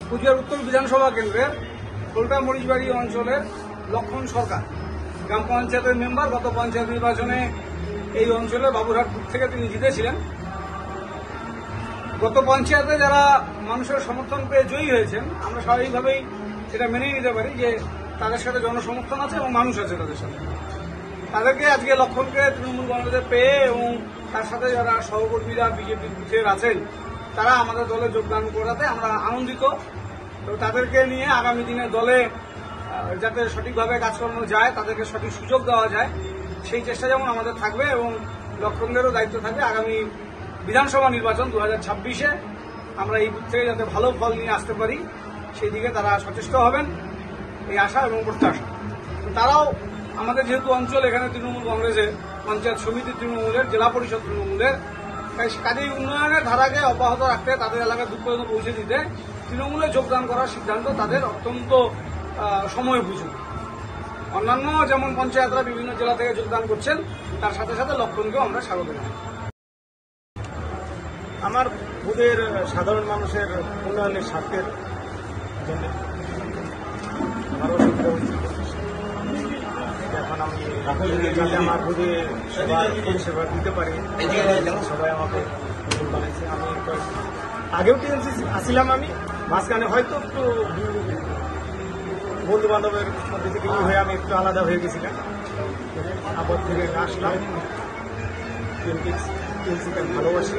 কুচবিহার উত্তর বিধানসভা কেন্দ্রের কোলটা মরিচবাড়ি অঞ্চলের লক্ষণ সরকার গ্রাম পঞ্চায়েতের মেম্বার। গত পঞ্চায়েত নির্বাচনে এই অঞ্চলে বাবুরহাট বুথ থেকে তিনি জিতেছিলেন। গত পঞ্চায়েতে যারা মানুষের সমর্থন পেয়ে জয়ী হয়েছেন, আমরা স্বাভাবিকভাবেই সেটা মেনেই নিতে পারি যে তাদের সাথে জনসমর্থন আছে এবং মানুষ আছে তাদের সাথে। তাদেরকে আজকে লক্ষণকে তৃণমূল কংগ্রেসে পেয়ে এবং তার সাথে যারা সহকর্মীরা বিজেপি বুথের আছেন তারা আমাদের দলে যোগদান করাতে আমরা আনন্দিত। তো তাদেরকে নিয়ে আগামী দিনে দলে যাতে সঠিকভাবে কাজকর্ম যায়, তাদেরকে সঠিক সুযোগ দেওয়া যায়, সেই চেষ্টা যেমন আমাদের থাকবে এবং লক্ষণদেরও দায়িত্ব থাকবে আগামী বিধানসভা নির্বাচন 2026-এ আমরা এই বুথ থেকে যাতে ভালো ফল নিয়ে আসতে পারি সেই দিকে তারা সচেষ্ট হবেন, এই আশা এবং প্রত্যাশা। তারাও আমাদের যেহেতু অঞ্চল, এখানে তৃণমূল কংগ্রেসের পঞ্চায়েত সমিতি তৃণমূলের, জেলা পরিষদ তৃণমূলের, কাজেই উন্নয়নের ধারাকে অব্যাহত রাখতে, তাদের এলাকায় দুধ পর্যন্ত পৌঁছে দিতে তৃণমূলে যোগদান করার সিদ্ধান্ত তাদের অত্যন্ত সময় উপযোগী। অন্যান্য যেমন পঞ্চায়েতরা বিভিন্ন জেলা থেকে যোগদান করছেন, তার সাথে সাথে লক্ষণকেও আমরা স্বাগত জানাই। আমার বুথের সাধারণ মানুষের উন্নয়নের স্বার্থের জন্য আমার অসুবিধা হচ্ছে। এখন আমি যাতে আমার বুথে পরিষেবা দিতে পারি, সবাই আমাকে বানাইছে। আমি আগেও টিএমসি আসছিলাম, আমি মাঝখানে হয়তো একটু বন্ধু বান্ধবের মধ্যে থেকে হয়ে আমি একটু আলাদা হয়ে গেছিলাম। আবার থেকে আসলাম, টিএমসিকে ভালোবাসি।